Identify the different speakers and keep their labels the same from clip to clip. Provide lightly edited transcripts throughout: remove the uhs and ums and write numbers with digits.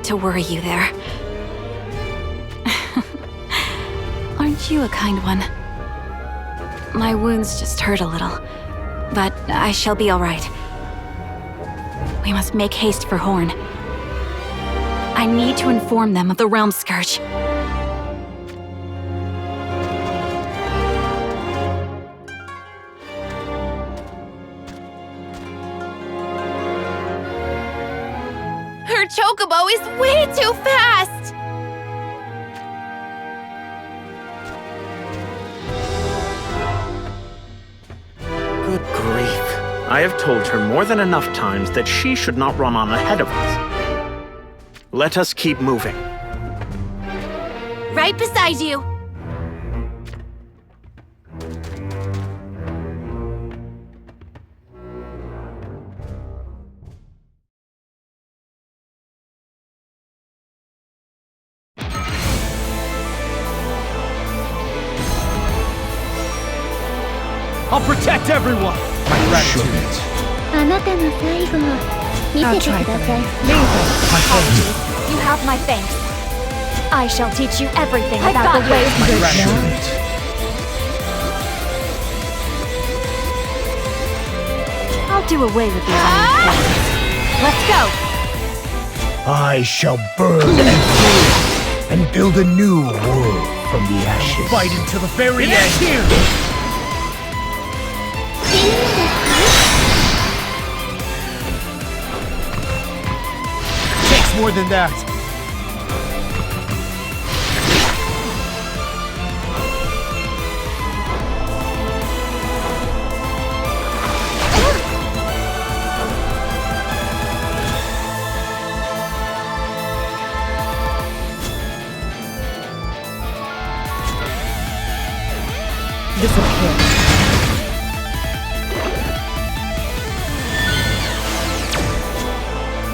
Speaker 1: hate to worry you there. Aren't you a kind one? My wounds just hurt a little, but I shall be all right. We must make haste for Horn. I need to inform them of the Realm Scourge.
Speaker 2: Her chocobo is way too fast!
Speaker 3: Good grief. I have told her more than enough times that she should not run on ahead of us. Let us keep moving.
Speaker 2: Right beside you!
Speaker 4: I'll protect everyone! My gratitude.
Speaker 5: あなたの最後を見せてください。
Speaker 2: You have my thanks. I shall teach you everything about the ways
Speaker 4: My gratitude.
Speaker 2: I'll do away with these unexpected. Let's go!
Speaker 6: I shall burn and burn and build a new world from the ashes.
Speaker 4: Fight until the very end! Here! Takes more than that.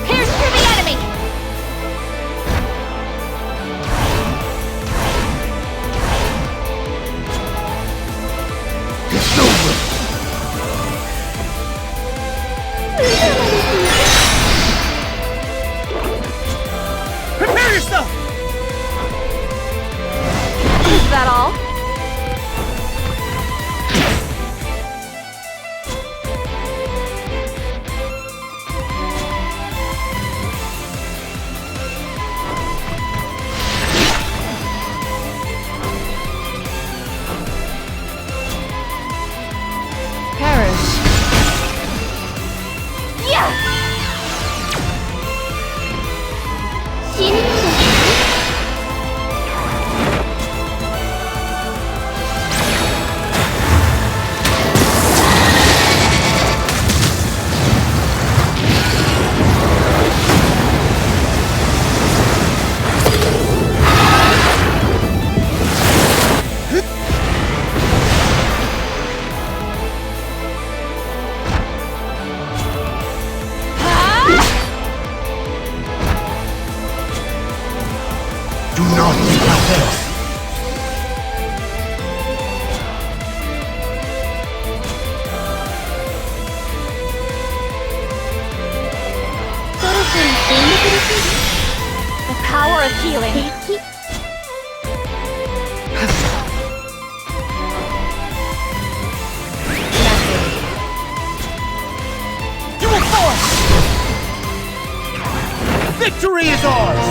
Speaker 2: Here's to the enemy!
Speaker 6: It's over.
Speaker 4: Prepare yourself!
Speaker 2: Is that all? Yeah!
Speaker 5: 死ぬのです
Speaker 6: Do not prepare.
Speaker 2: The power of healing.
Speaker 5: 敵
Speaker 4: You will force! Victory is ours!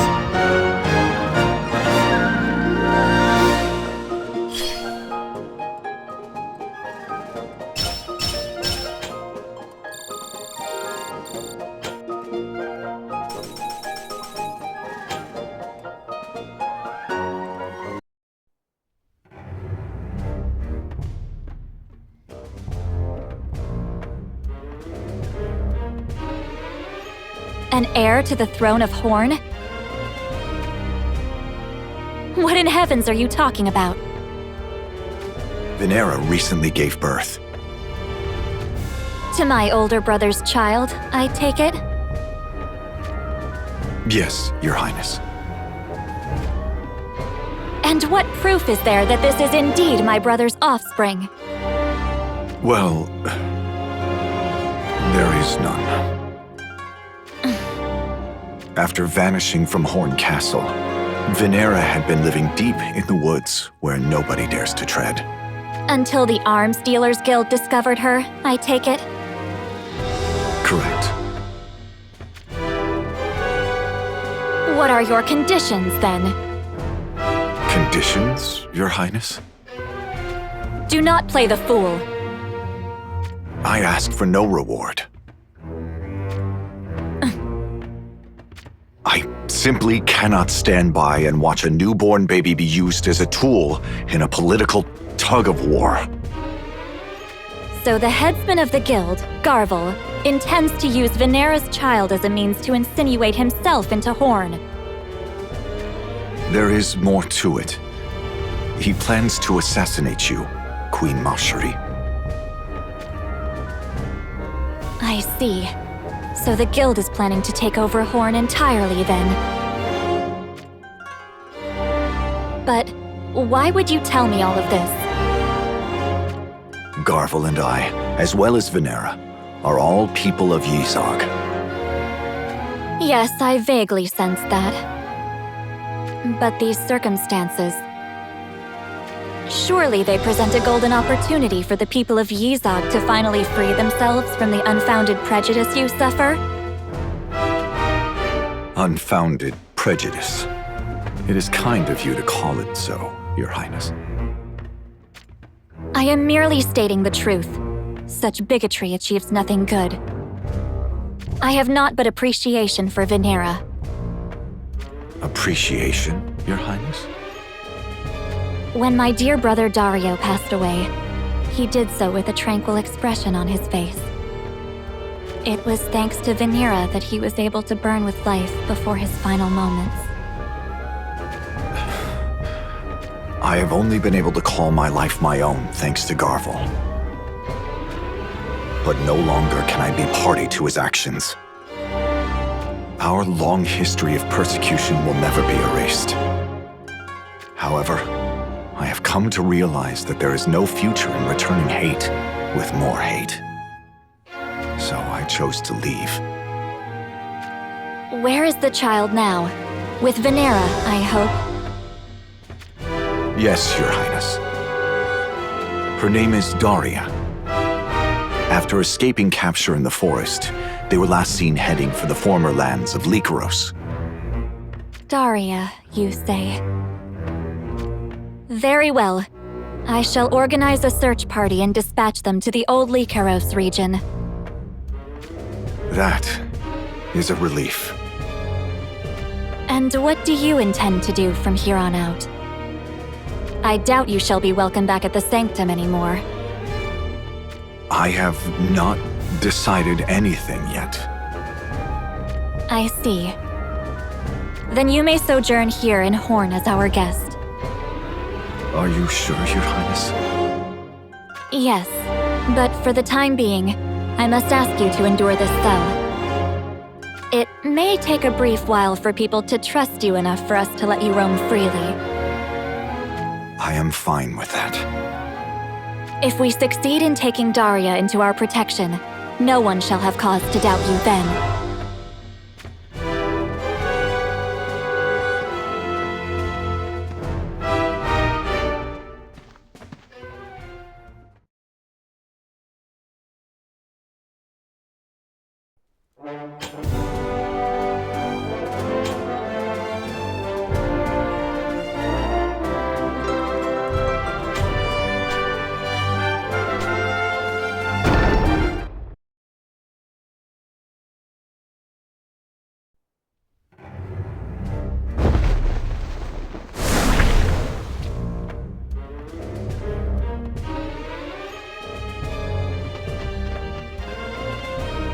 Speaker 1: An heir to the throne of Horn? What in heavens are you talking about?
Speaker 7: Venera recently gave birth.
Speaker 1: To my older brother's child, I take it?
Speaker 7: Yes, Your Highness.
Speaker 1: And what proof is there that this is indeed my brother's offspring?
Speaker 7: Well, there is none. After vanishing from Horn Castle, Venera had been living deep in the woods where nobody dares to tread.
Speaker 2: Until the Arms Dealers Guild discovered her, I take it?
Speaker 7: Correct.
Speaker 2: What are your conditions, then?
Speaker 7: Conditions, Your Highness?
Speaker 2: Do not play the fool.
Speaker 7: I asked for no reward. I simply cannot stand by and watch a newborn baby be used as a tool in a political tug-of-war.
Speaker 2: So the headsman of the guild, Garvel, intends to use Venera's child as a means to insinuate himself into Horn.
Speaker 7: There is more to it. He plans to assassinate you, Queen Mashri.
Speaker 2: I see. So the guild is planning to take over Horn entirely, then. But why would you tell me all of this?
Speaker 7: Garvel and I, as well as Venera, are all people of Yzog.
Speaker 2: Yes, I vaguely sensed that. But these circumstances... Surely they present a golden opportunity for the people of Yzog to finally free themselves from the unfounded prejudice you suffer?
Speaker 7: Unfounded prejudice. It is kind of you to call it so, Your Highness.
Speaker 2: I am merely stating the truth. Such bigotry achieves nothing good. I have naught but appreciation for Venera.
Speaker 7: Appreciation, Your Highness?
Speaker 2: When my dear brother Dario passed away, he did so with a tranquil expression on his face. It was thanks to Venera that he was able to burn with life before his final moments.
Speaker 7: I have only been able to call my life my own thanks to Garvel. But no longer can I be party to his actions. Our long history of persecution will never be erased. However, I have come to realize that there is no future in returning hate with more hate. So I chose to leave.
Speaker 2: Where is the child now? With Venera, I hope.
Speaker 7: Yes, Your Highness. Her name is Daria. After escaping capture in the forest, they were last seen heading for the former lands of Lycaros.
Speaker 2: Daria, you say? Very well. I shall organize a search party and dispatch them to the old Lycaros region.
Speaker 7: That is a relief.
Speaker 2: And what do you intend to do from here on out? I doubt you shall be welcome back at the Sanctum anymore.
Speaker 7: I have not decided anything yet.
Speaker 2: I see. Then you may sojourn here in Horn as our guest.
Speaker 7: Are you sure, Your Highness?
Speaker 2: Yes, but for the time being, I must ask you to endure this cell. It may take a brief while for people to trust you enough for us to let you roam freely.
Speaker 7: I am fine with that.
Speaker 2: If we succeed in taking Daria into our protection, no one shall have cause to doubt you then.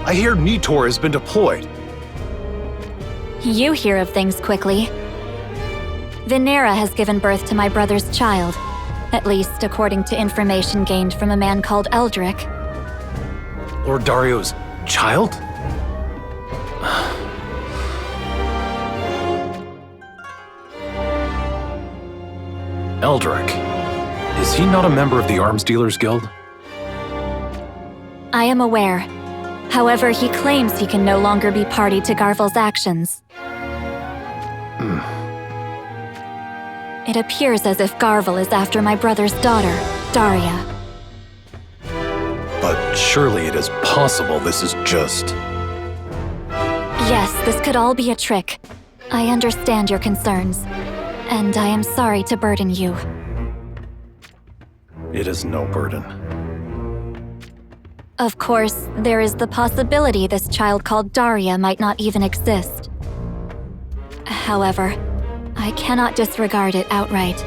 Speaker 8: I hear Nitor has been deployed.
Speaker 2: You hear of things quickly. Venera has given birth to my brother's child, at least according to information gained from a man called Eldrick.
Speaker 8: Lord Dario's child? Eldrick. Is he not a member of the Arms Dealers Guild?
Speaker 2: I am aware. However, he claims he can no longer be party to Garvel's actions. It appears as if Garvel is after my brother's daughter, Daria.
Speaker 8: But surely it is possible this is just...
Speaker 2: Yes, this could all be a trick. I understand your concerns, and I am sorry to burden you.
Speaker 8: It is no burden.
Speaker 2: Of course, there is the possibility this child called Daria might not even exist. However, I cannot disregard it outright.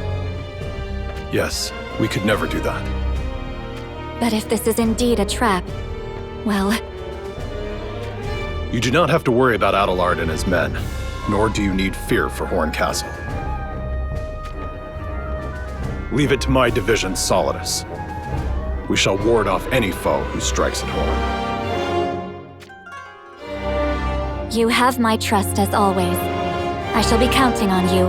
Speaker 8: Yes, we could never do that.
Speaker 2: But if this is indeed a trap, well,
Speaker 8: You do not have to worry about Adelard and his men, nor do you need fear for Horn Castle. Leave it to my division, Solidus. We shall ward off any foe who strikes at Horn.
Speaker 2: you have my trust as always. I shall be counting on you.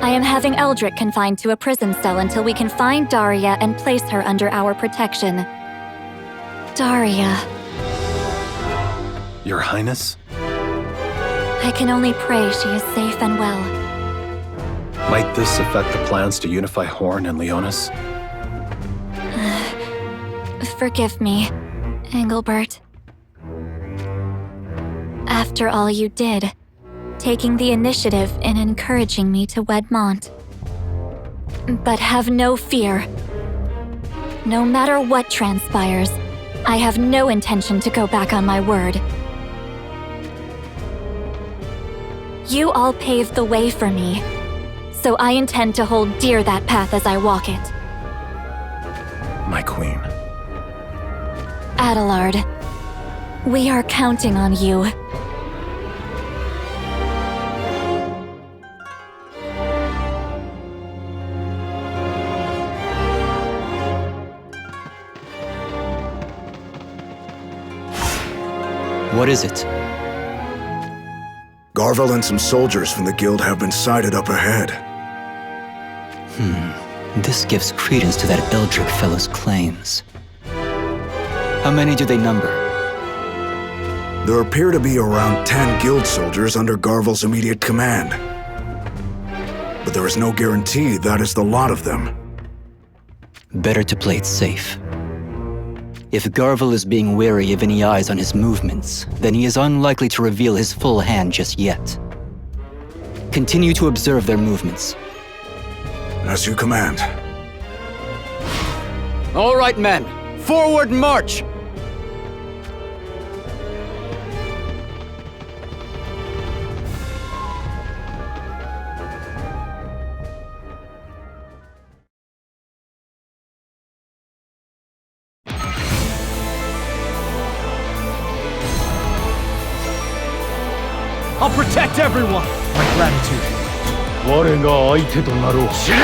Speaker 2: I am having Eldrick confined to a prison cell until we can find Daria and place her under our protection. Daria.
Speaker 8: Your Highness?
Speaker 2: I can only pray she is safe and well.
Speaker 8: Might this affect the plans to unify Horn and Leonis?
Speaker 2: Forgive me, Engelbert. After all you did, taking the initiative in encouraging me to wed Mont. But have no fear. No matter what transpires, I have no intention to go back on my word. You all paved the way for me, so I intend to hold dear that path as I walk it.
Speaker 8: My queen.
Speaker 2: Adelard, we are counting on you.
Speaker 9: What is it?
Speaker 6: Garvel and some soldiers from the guild have been sighted up ahead.
Speaker 9: This gives credence to that Eldrick fellow's claims. How many do they number?
Speaker 6: There appear to be around 10 guild soldiers under Garvel's immediate command. But there is no guarantee that is the lot of them.
Speaker 9: Better to play it safe. If Garvel is being wary of any eyes on his movements, then he is unlikely to reveal his full hand just yet. Continue to observe their movements.
Speaker 6: As you command.
Speaker 9: All right, men! Forward march!
Speaker 4: I'll protect everyone! My gratitude.
Speaker 6: 我が相手となろう。死ね！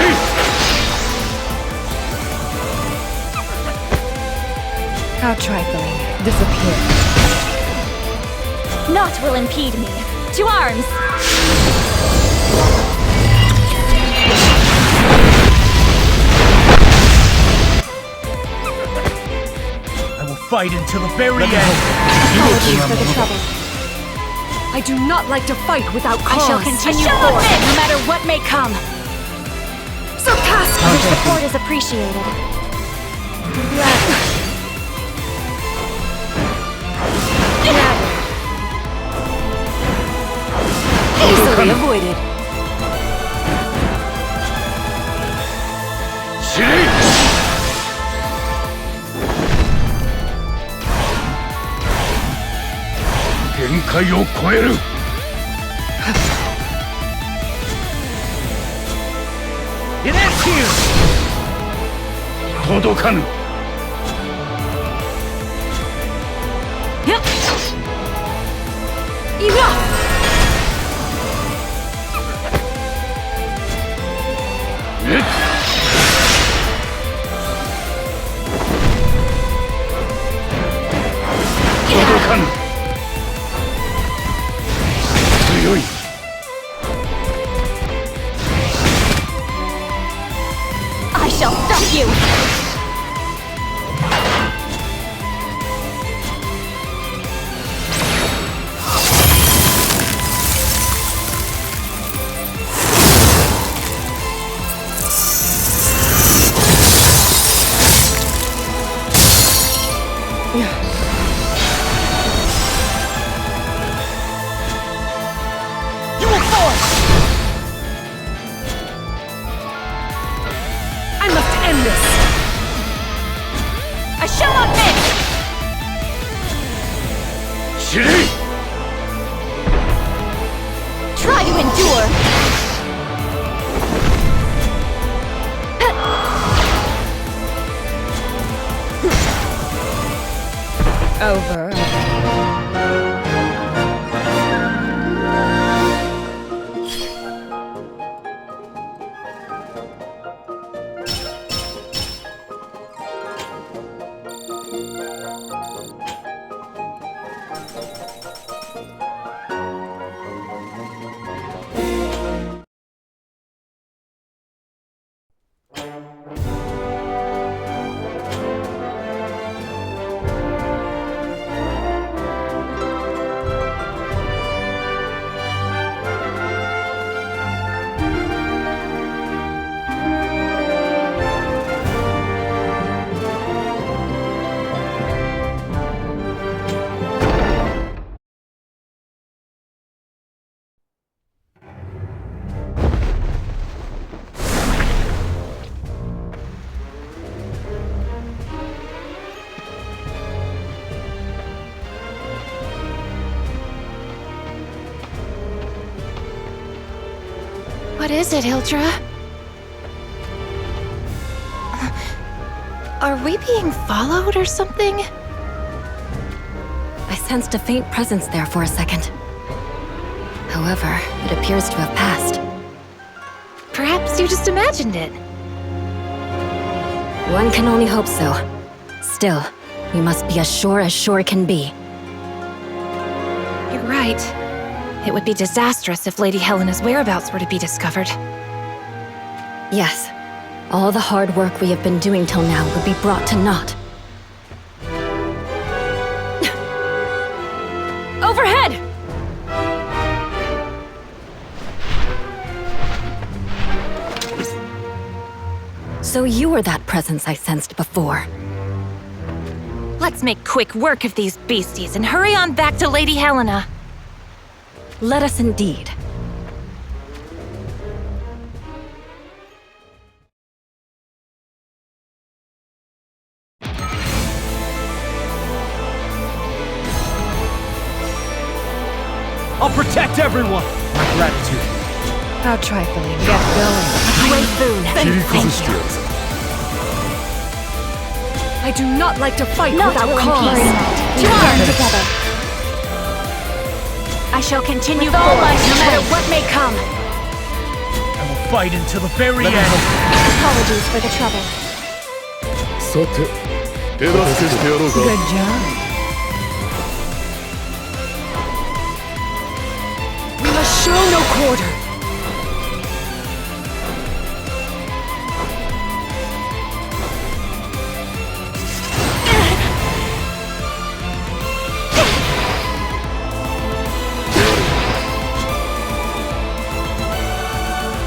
Speaker 10: How trifling. Disappear.
Speaker 2: Naught will impede me. To arms!
Speaker 4: I will fight until the very end!
Speaker 10: Apologies for the trouble. I do not like to fight without cause.
Speaker 1: I shall continue forward, no matter what may come.
Speaker 10: Sarcastic!
Speaker 2: Your support is appreciated.
Speaker 10: Easily avoided.
Speaker 6: 死ね！ 限界を超える。
Speaker 4: It ends here!
Speaker 6: 届かぬ。届かぬ。強い。
Speaker 2: I shall stop you!
Speaker 6: 「
Speaker 10: this!
Speaker 1: I shall not miss!
Speaker 10: Try to endure! Over. What is it, Hildra? Are we being followed or something?
Speaker 2: I sensed a faint presence there for a second. However, it appears to have passed.
Speaker 10: Perhaps you just imagined it.
Speaker 2: One can only hope so. Still, we must be as sure can be.
Speaker 10: You're right. It would be disastrous if Lady Helena's whereabouts were to be discovered.
Speaker 2: Yes. All the hard work we have been doing till now would be brought to naught.
Speaker 10: Overhead!
Speaker 2: So you were that presence I sensed before.
Speaker 10: Let's make quick work of these beasties and hurry on back to Lady Helena.
Speaker 2: Let us indeed.
Speaker 4: I'll protect everyone! My gratitude.
Speaker 10: How trifling. Get going.
Speaker 2: Wei Fun, thank you.
Speaker 10: I do not like to fight
Speaker 5: Not
Speaker 10: without
Speaker 5: will in
Speaker 10: cause.
Speaker 5: peace. We stand together.
Speaker 1: I shall continue
Speaker 10: With all
Speaker 1: forward
Speaker 10: my
Speaker 1: no matter
Speaker 10: strength.
Speaker 1: what may come.
Speaker 4: I will fight until the very end.
Speaker 5: Apologies for the trouble.
Speaker 10: Good job. We must show no quarter.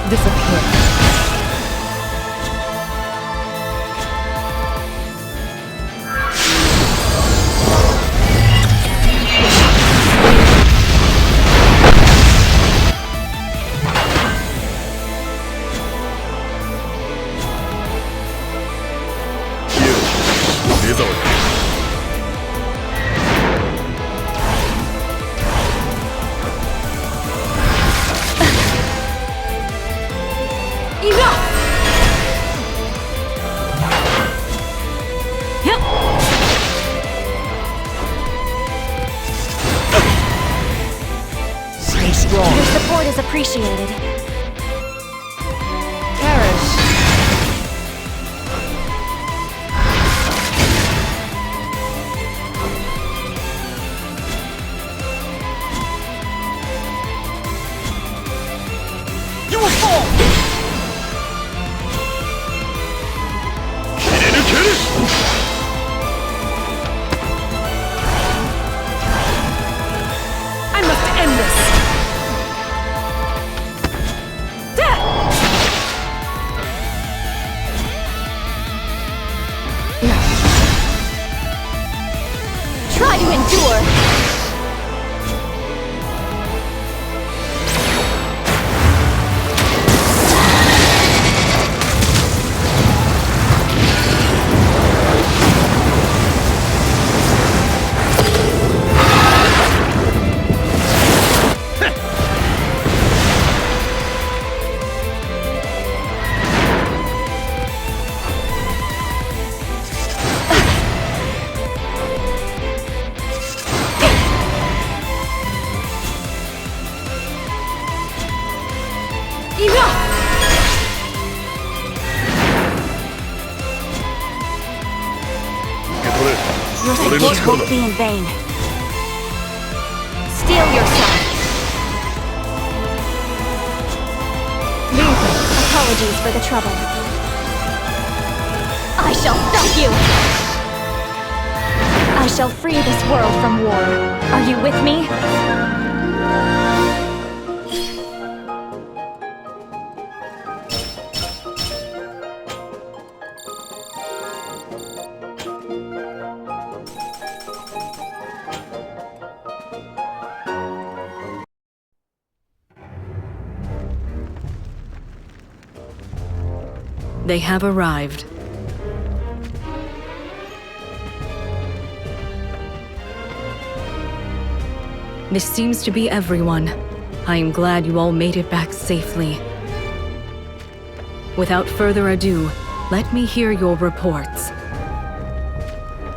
Speaker 10: Disappear.
Speaker 4: Stay strong.
Speaker 5: Your support is appreciated.
Speaker 10: Perish.
Speaker 4: You will fall!
Speaker 10: I must end this.
Speaker 1: It won't be in vain.
Speaker 10: Steel yourself.
Speaker 2: Apologies for the trouble. I shall stop you! I shall free this world from war. Are you with me?
Speaker 11: They have arrived. This seems to be everyone. I am glad you all made it back safely. Without further ado, let me hear your reports.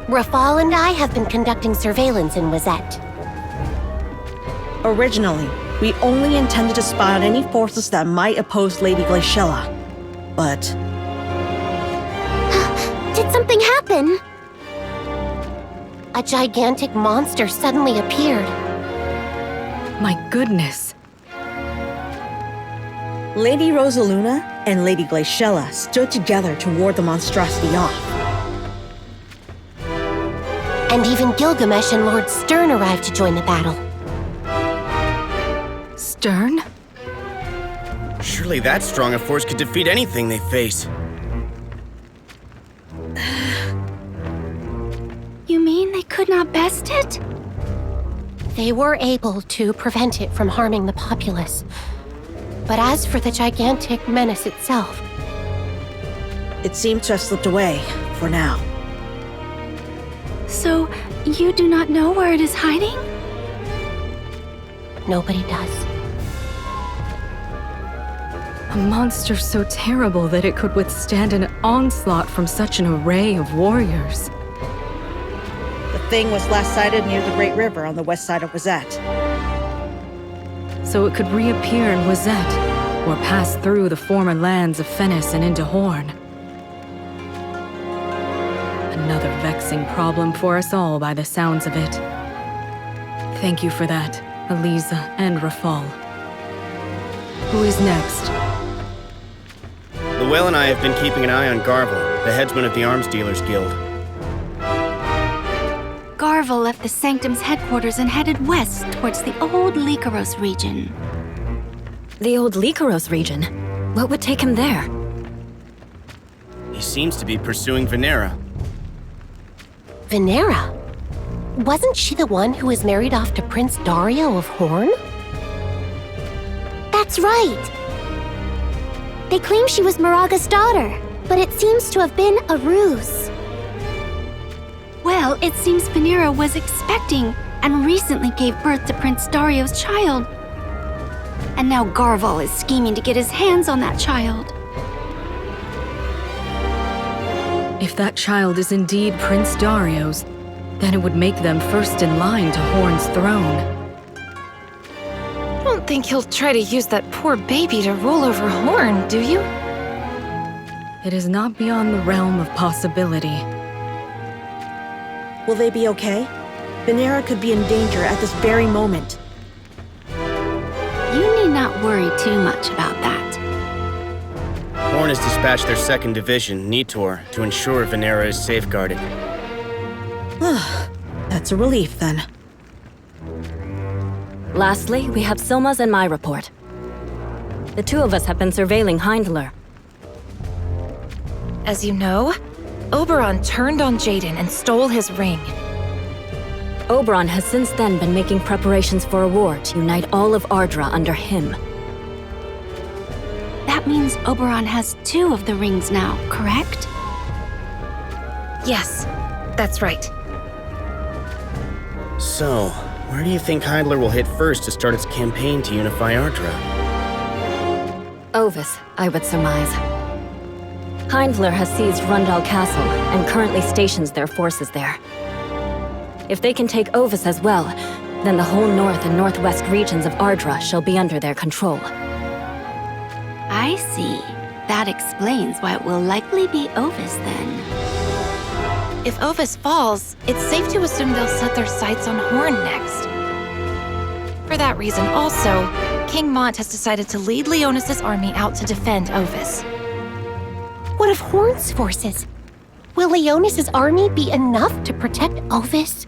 Speaker 5: Rafal and I have been conducting surveillance in Wazette.
Speaker 12: Originally, we only intended to spy on any forces that might oppose Lady Glaciella. But
Speaker 5: Did something happen? A gigantic monster suddenly appeared.
Speaker 11: My goodness.
Speaker 12: Lady Rosaluna and Lady Glaciella stood together to ward the monstrosity off.
Speaker 5: And even Gilgamesh and Lord Stern arrived to join the battle.
Speaker 11: Stern?
Speaker 13: Surely that strong a force could defeat anything they face.
Speaker 1: You mean they could not best it?
Speaker 5: They were able to prevent it from harming the populace. But as for the gigantic menace itself...
Speaker 12: It seemed to have slipped away, for now.
Speaker 1: So, you do not know where it is hiding?
Speaker 5: Nobody does.
Speaker 11: A monster so terrible that it could withstand an onslaught from such an array of warriors.
Speaker 12: The thing was last sighted near the Great River on the west side of Wazette.
Speaker 11: So it could reappear in Wazette, or pass through the former lands of Fennis and into Horn. Another vexing problem for us all by the sounds of it. Thank you for that, Eliza and Rafal. Who is next?
Speaker 13: Luelle and I have been keeping an eye on Garvel, the headsman of the Arms Dealers Guild.
Speaker 1: Garvel left the Sanctum's headquarters and headed west towards the old Lycaros region.
Speaker 10: The old Lycaros region? What would take him there?
Speaker 13: He seems to be pursuing Venera.
Speaker 5: Venera? Wasn't she the one who was married off to Prince Dario of Horn? That's right! They claim she was Moraga's daughter, but it seems to have been a ruse.
Speaker 1: Well, it seems Venera was expecting and recently gave birth to Prince Dario's child. And now Garvel is scheming to get his hands on that child.
Speaker 11: If that child is indeed Prince Dario's, then it would make them first in line to Horn's throne.
Speaker 10: I don't think he'll try to use that poor baby to rule over Horn, do you?
Speaker 11: It is not beyond the realm of possibility.
Speaker 12: Will they be okay? Venera could be in danger at this very moment.
Speaker 1: You need not worry too much about that.
Speaker 13: Horn has dispatched their 2nd Division, Nitor, to ensure Venera is safeguarded.
Speaker 12: That's a relief, then.
Speaker 10: Lastly, we have Silma's and my report. The two of us have been surveilling Hyndler. As you know, Oberon turned on Jaden and stole his ring. Oberon has since then been making preparations for a war to unite all of Ardra under him.
Speaker 1: That means Oberon has 2 of the rings now, correct?
Speaker 10: Yes, that's right.
Speaker 13: So, where do you think Hyndler will hit first to start its campaign to unify Ardra?
Speaker 10: Ovis, I would surmise. Hyndler has seized Rundal Castle and currently stations their forces there. If they can take Ovis as well, then the whole north and northwest regions of Ardra shall be under their control.
Speaker 1: I see. That explains why it will likely be Ovis then.
Speaker 14: If Ovis falls, it's safe to assume they'll set their sights on Horn next. For that reason also, King Mont has decided to lead Leonis' army out to defend Ovis.
Speaker 5: What of Horn's forces? Will Leonis' army be enough to protect Ovis?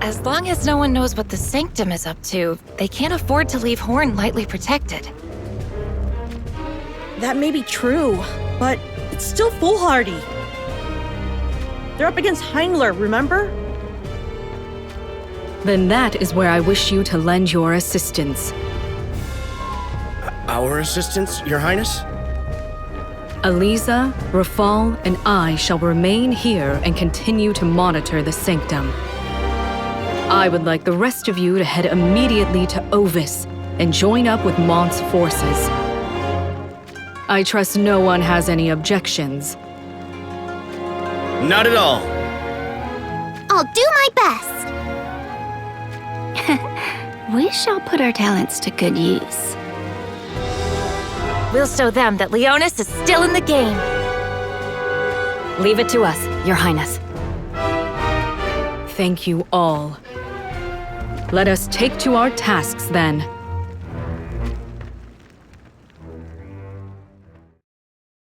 Speaker 14: As long as no one knows what the Sanctum is up to, they can't afford to leave Horn lightly protected.
Speaker 12: That may be true, but it's still foolhardy. They're up against Heimler, remember?
Speaker 11: Then that is where I wish you to lend your assistance.
Speaker 13: Our assistance, Your Highness?
Speaker 11: Eliza, Rafal, and I shall remain here and continue to monitor the Sanctum. I would like the rest of you to head immediately to Ovis and join up with Mont's forces. I trust no one has any objections.
Speaker 13: Not at all.
Speaker 2: I'll do my best.
Speaker 1: We shall put our talents to good use.
Speaker 14: We'll show them that Leonis is still in the game.
Speaker 10: Leave it to us, Your Highness.
Speaker 11: Thank you all. Let us take to our tasks then.